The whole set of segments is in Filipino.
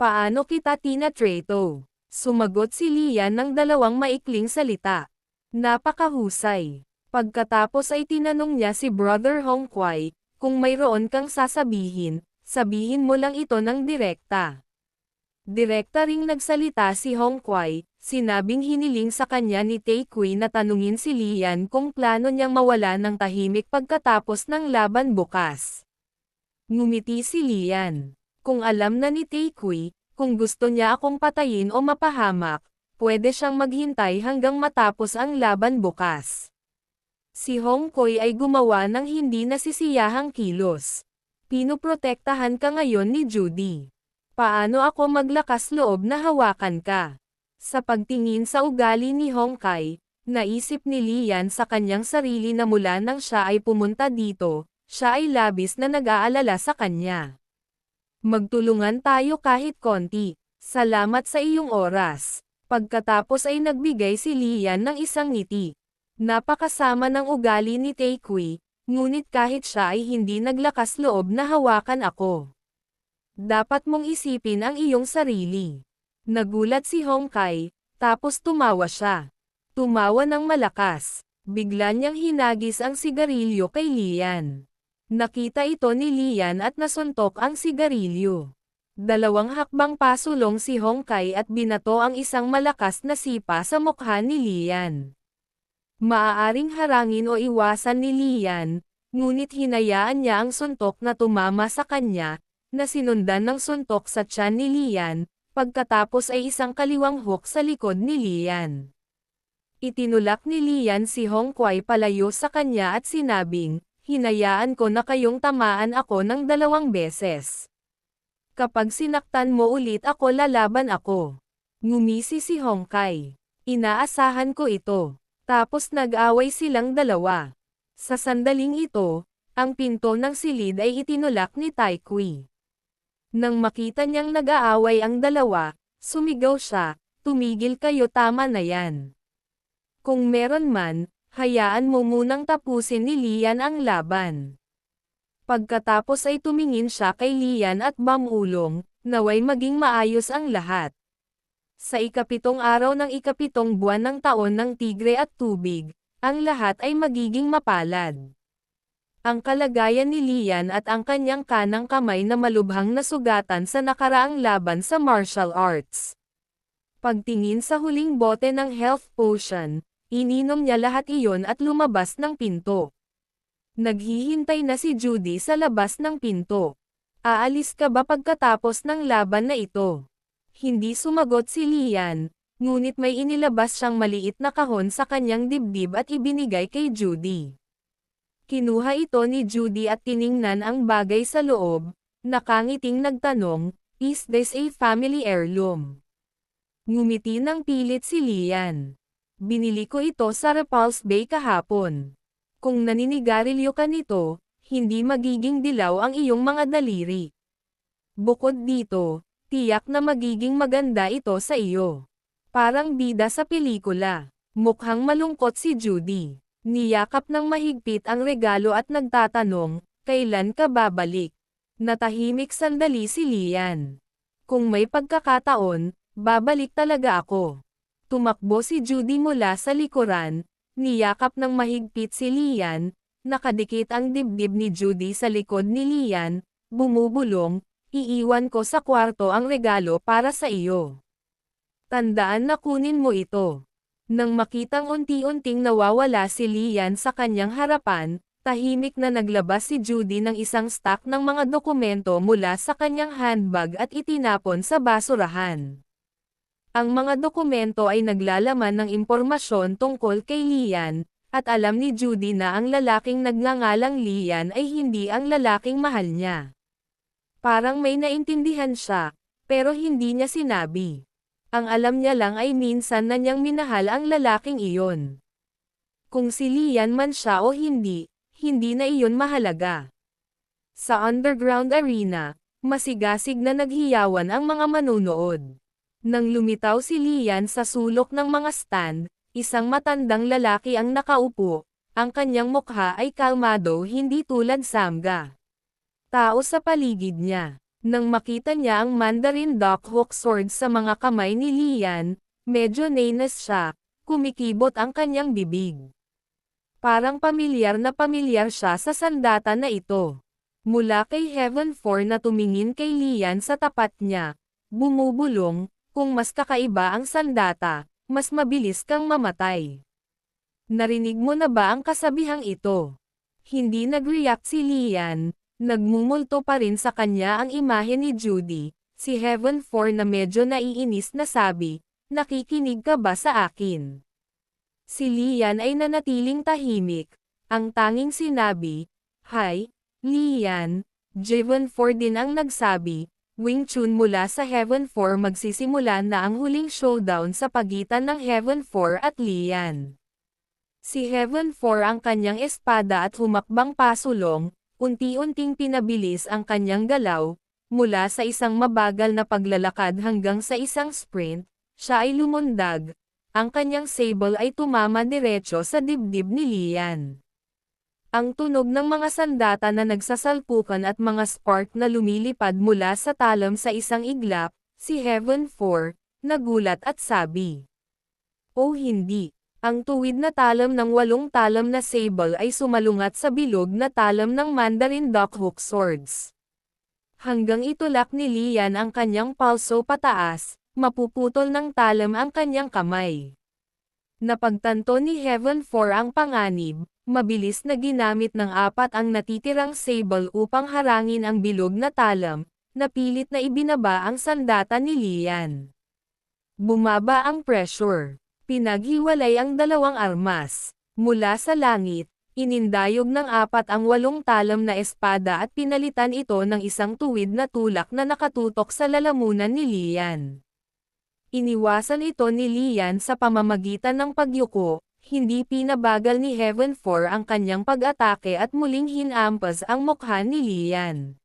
Paano kita tinatrato? Sumagot si Lian ng dalawang maikling salita. Napakahusay. Pagkatapos ay tinanong niya si Brother Hong Kwai, kung mayroon kang sasabihin, sabihin mo lang ito ng direkta. Direkta ring nagsalita si Hong Kwai, sinabing hiniling sa kanya ni Tay Kui na tanungin si Lian kung plano niyang mawala ng tahimik pagkatapos ng laban bukas. Ngumiti si Lian. Kung alam na ni Tay Kui, kung gusto niya akong patayin o mapahamak, pwede siyang maghintay hanggang matapos ang laban bukas. Si Hong Kwai ay gumawa ng hindi nasisiyahang kilos. Pinoprotektahan ka ngayon ni Judy. Paano ako maglakas loob na hawakan ka? Sa pagtingin sa ugali ni Hong Kai, naisip ni Lian sa kanyang sarili na mula nang siya ay pumunta dito, siya ay labis na nag-aalala sa kanya. Magtulungan tayo kahit konti. Salamat sa iyong oras. Pagkatapos ay nagbigay si Lian ng isang ngiti. Napakasama ng ugali ni Tay Kui, ngunit kahit siya ay hindi naglakas loob na hawakan ako. Dapat mong isipin ang iyong sarili. Nagulat si Hong Kai, tapos tumawa siya. Tumawa ng malakas. Bigla niyang hinagis ang sigarilyo kay Lian. Nakita ito ni Lian at nasuntok ang sigarilyo. Dalawang hakbang pasulong si Hong Kai at binato ang isang malakas na sipa sa mukha ni Lian. Maaaring harangin o iwasan ni Lian, ngunit hinayaan niya ang suntok na tumama sa kanya, na sinundan ng suntok sa tiyan ni Lian, pagkatapos ay isang kaliwang hook sa likod ni Lian. Itinulak ni Lian si Hong Kwai palayo sa kanya at sinabing, hinayaan ko na kayong tamaan ako ng 2 beses. Kapag sinaktan mo ulit ako lalaban ako. Ngumisi si Hong Kai. Inaasahan ko ito. Tapos nag-away silang dalawa. Sa sandaling ito, ang pinto ng silid ay itinulak ni Tai Kui. Nang makita niyang nag-aaway ang dalawa, sumigaw siya, tumigil kayo, tama na yan. Kung meron man, hayaan mo munang tapusin ni Lian ang laban. Pagkatapos ay tumingin siya kay Lian at bamulong, naway maging maayos ang lahat. Sa ika-7 araw ng ika-7 buwan ng taon ng tigre at tubig, ang lahat ay magiging mapalad. Ang kalagayan ni Lian at ang kanyang kanang kamay na malubhang nasugatan sa nakaraang laban sa martial arts. Pagtingin sa huling bote ng health potion, ininom niya lahat iyon at lumabas ng pinto. Naghihintay na si Judy sa labas ng pinto. Aalis ka ba pagkatapos ng laban na ito? Hindi sumagot si Lian, ngunit may inilabas siyang maliit na kahon sa kanyang dibdib at ibinigay kay Judy. Kinuha ito ni Judy at tiningnan ang bagay sa loob, nakangiting nagtanong, is this a family heirloom? Ngumiti ng pilit si Lian. Binili ko ito sa Repulse Bay kahapon. Kung naninigarilyo ka nito, hindi magiging dilaw ang iyong mga daliri. Bukod dito, tiyak na magiging maganda ito sa iyo. Parang bida sa pelikula. Mukhang malungkot si Judy. Niyakap ng mahigpit ang regalo at nagtatanong, kailan ka babalik? Natahimik sandali si Lian. Kung may pagkakataon, babalik talaga ako. Tumakbo si Judy mula sa likuran, niyakap ng mahigpit si Lian, nakadikit ang dibdib ni Judy sa likod ni Lian, bumubulong, iiwan ko sa kwarto ang regalo para sa iyo. Tandaan na kunin mo ito. Nang makitang unti-unting nawawala si Lian sa kanyang harapan, tahimik na naglabas si Judy ng isang stack ng mga dokumento mula sa kanyang handbag at itinapon sa basurahan. Ang mga dokumento ay naglalaman ng impormasyon tungkol kay Lian, at alam ni Judy na ang lalaking nagngangalang Lian ay hindi ang lalaking mahal niya. Parang may naintindihan siya, pero hindi niya sinabi. Ang alam niya lang ay minsan na niyang minahal ang lalaking iyon. Kung si Lian man siya o hindi, hindi na iyon mahalaga. Sa underground arena, masigasig na naghiyawan ang mga manunood. Nang lumitaw si Lian sa sulok ng mga stand, isang matandang lalaki ang nakaupo, ang kanyang mukha ay kalmado hindi tulad Samga. Tao sa paligid niya. Nang makita niya ang Mandarin Duckhook sword sa mga kamay ni Lian, medyo nainis siya, kumikibot ang kanyang bibig. Parang pamilyar siya sa sandata na ito. Mula kay Heaven 4 na tumingin kay Lian sa tapat niya, bumubulong, kung mas kakaiba ang sandata, mas mabilis kang mamatay. Narinig mo na ba ang kasabihang ito? Hindi nag-react si Lian, nagmumulto pa rin sa kanya ang imahe ni Judy, si Heaven 4 na medyo naiinis na sabi, nakikinig ka ba sa akin? Si Lian ay nanatiling tahimik, ang tanging sinabi, Hi, Lian, Heaven 4 din ang nagsabi, Wing Chun mula sa Heaven 4 magsisimula na ang huling showdown sa pagitan ng Heaven 4 at Lian. Si Heaven 4 ang kanyang espada at humakbang pasulong, unti-unting pinabilis ang kanyang galaw, mula sa isang mabagal na paglalakad hanggang sa isang sprint, siya ay lumundag, ang kanyang sable ay tumama diretso sa dibdib ni Lian. Ang tunog ng mga sandata na nagsasalpukan at mga spark na lumilipad mula sa talam sa isang iglap, si Heaven 4, nagulat at sabi. Oh hindi. Ang tuwid na talam ng 8 talam na sable ay sumalungat sa bilog na talam ng Mandarin Duckhook swords. Hanggang itulak ni Lian ang kanyang palso pataas, mapuputol ng talam ang kanyang kamay. Napagtanto ni Heaven 4 ang panganib, mabilis na ginamit ng 4 ang natitirang sable upang harangin ang bilog na talam, napilit na ibinaba ang sandata ni Lian. Bumaba ang pressure. Pinaghiwalay ang dalawang armas. Mula sa langit, inindayog ng 4 ang 8 talam na espada at pinalitan ito ng isang tuwid na tulak na nakatutok sa lalamunan ni Lian. Iniwasan ito ni Lian sa pamamagitan ng pagyuko, hindi pinabagal ni Heaven 4 ang kanyang pag-atake at muling hinampas ang mukha ni Lian.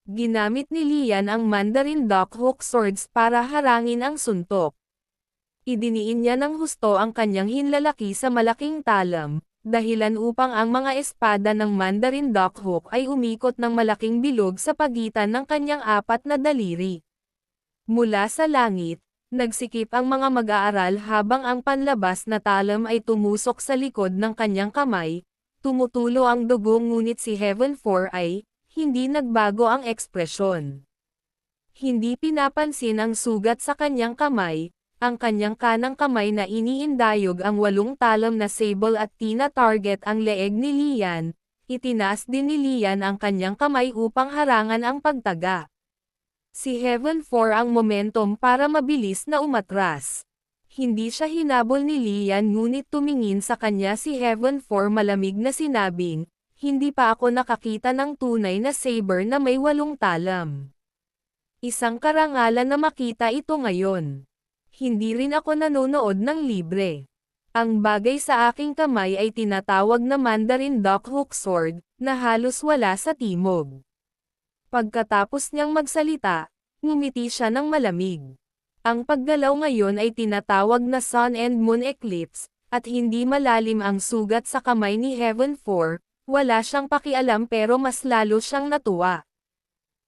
Ginamit ni Lian ang Mandarin Duckhook swords para harangin ang suntok. Idiniin niya ng husto ang kanyang hinlalaki sa malaking talam, dahilan upang ang mga espada ng Mandarin Duckhook ay umikot ng malaking bilog sa pagitan ng kanyang 4 na daliri. Mula sa langit, nagsikip ang mga mag-aaral habang ang panlabas na talam ay tumusok sa likod ng kanyang kamay, tumutulo ang dugo ngunit si Heaven 4 ay, hindi nagbago ang ekspresyon. Hindi pinapansin ang sugat sa kanyang kamay, ang kanyang kanang kamay na iniindayog ang 8 talam na sable at tina-target ang leeg ni Lian, itinaas din ni Lian ang kanyang kamay upang harangan ang pagtaga. Si Heaven 4 ang momentum para mabilis na umatras. Hindi siya hinabol ni Lian ngunit tumingin sa kanya si Heaven 4 malamig na sinabing, hindi pa ako nakakita ng tunay na saber na may 8 talam. Isang karangalan na makita ito ngayon. Hindi rin ako nanonood ng libre. Ang bagay sa aking kamay ay tinatawag na Mandarin Duckhook sword, na halos wala sa timog. Pagkatapos niyang magsalita, ngumiti siya ng malamig. Ang paggalaw ngayon ay tinatawag na Sun and Moon Eclipse, at hindi malalim ang sugat sa kamay ni Heaven 4, wala siyang pakialam pero mas lalo siyang natuwa.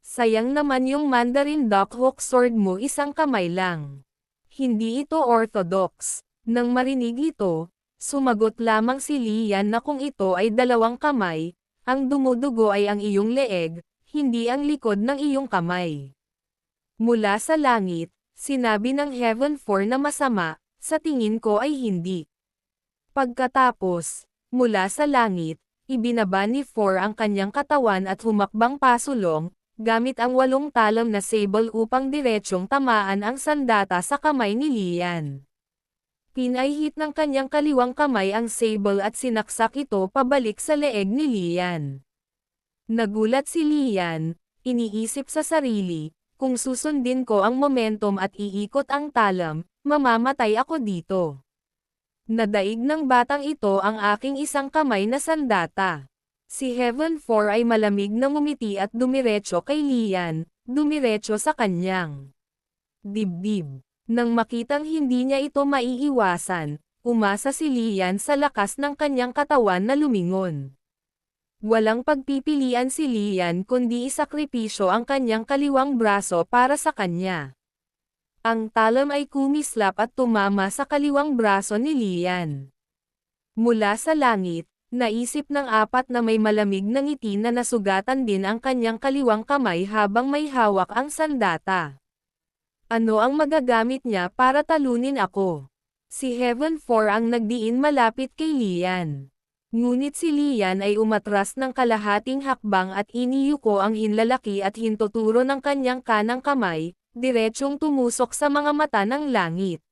Sayang naman yung Mandarin Duckhook sword mo isang kamay lang. Hindi ito orthodox. Nang marinig ito, sumagot lamang si Lian na kung ito ay 2 kamay, ang dumudugo ay ang iyong leeg, hindi ang likod ng iyong kamay. Mula sa langit, sinabi ng Heaven 4 na masama, sa tingin ko ay hindi. Pagkatapos, mula sa langit, ibinaba ni 4 ang kanyang katawan at humakbang pasulong, gamit ang 8 talam na sable upang diretsyong tamaan ang sandata sa kamay ni Lian. Pinaihit ng kanyang kaliwang kamay ang sable at sinaksak ito pabalik sa leeg ni Lian. Nagulat si Lian, iniisip sa sarili, kung susundin ko ang momentum at iikot ang talam, mamamatay ako dito. Nadaig ng batang ito ang aking isang kamay na sandata. Si Heaven 4 ay malamig na ngumiti at dumiretso kay Lian, dumiretso sa kanyang dibdib. Nang makitang hindi niya ito maiiwasan, umasa si Lian sa lakas ng kanyang katawan na lumingon. Walang pagpipilian si Lian kundi isakripisyo ang kanyang kaliwang braso para sa kanya. Ang talam ay kumislap at tumama sa kaliwang braso ni Lian. Mula sa langit, naisip ng apat na may malamig na ngiti na nasugatan din ang kanyang kaliwang kamay habang may hawak ang sandata. Ano ang magagamit niya para talunin ako? Si Heaven 4 ang nagdiin malapit kay Lian. Ngunit si Lian ay umatras ng kalahating hakbang at iniyuko ang hinlalaki at hintuturo ng kanyang kanang kamay, diretsyong tumusok sa mga mata ng langit.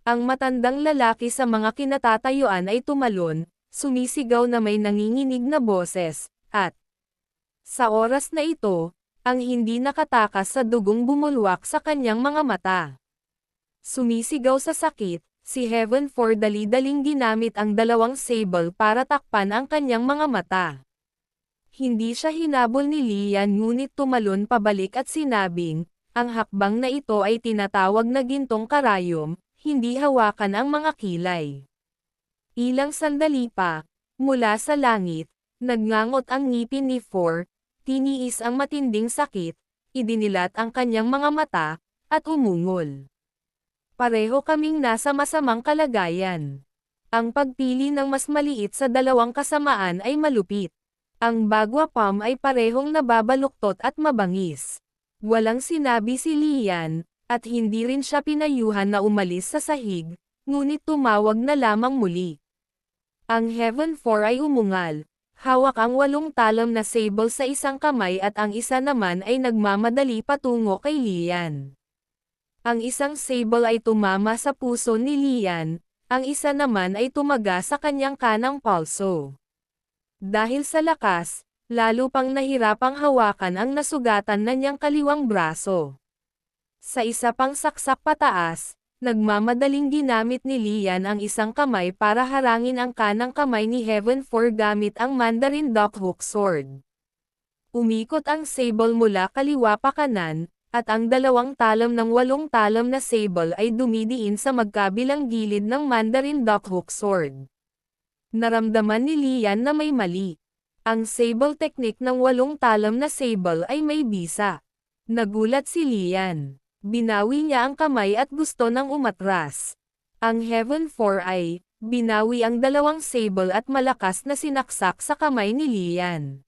Ang matandang lalaki sa mga kinatatayuan ay tumalon, sumisigaw na may nanginginig na boses, at sa oras na ito, ang hindi nakatakas sa dugong bumulwak sa kanyang mga mata. Sumisigaw sa sakit, si Heaven 4 dali-daling ginamit ang dalawang sable para takpan ang kanyang mga mata. Hindi siya hinabol ni Lian ngunit tumalon pabalik at sinabing, ang hakbang na ito ay tinatawag na gintong karayom, hindi hawakan ang mga kilay. Ilang sandali pa, mula sa langit, nagngangot ang ngipin ni 4, tiniis ang matinding sakit, idinilat ang kanyang mga mata, at umungol. Pareho kaming nasa masamang kalagayan. Ang pagpili ng mas maliit sa dalawang kasamaan ay malupit. Ang bagwa palm ay parehong nababaluktot at mabangis. Walang sinabi si Lian, at hindi rin siya pinayuhan na umalis sa sahig, ngunit tumawag na lamang muli. Ang Heaven 4 ay umungal, hawak ang 8 talam na sable sa isang kamay at ang isa naman ay nagmamadali patungo kay Lian. Ang isang sable ay tumama sa puso ni Lian, ang isa naman ay tumaga sa kanyang kanang palso. Dahil sa lakas, lalo pang nahirapang hawakan ang nasugatan na niyang kaliwang braso. Sa isa pang saksak pataas, nagmamadaling ginamit ni Lian ang isang kamay para harangin ang kanang kamay ni Heaven 4 gamit ang Mandarin Duck Hook Sword. Umikot ang sable mula kaliwa pa kanan, at ang dalawang talam ng 8 talam na sable ay dumidiin sa magkabilang gilid ng Mandarin Duck Hook Sword. Naramdaman ni Lian na may mali. Ang sable technique ng 8 talam na sable ay may bisa. Nagulat si Lian. Binawi niya ang kamay at gusto nang umatras. Ang Heaven 4 ay, binawi ang dalawang sable at malakas na sinaksak sa kamay ni Lian.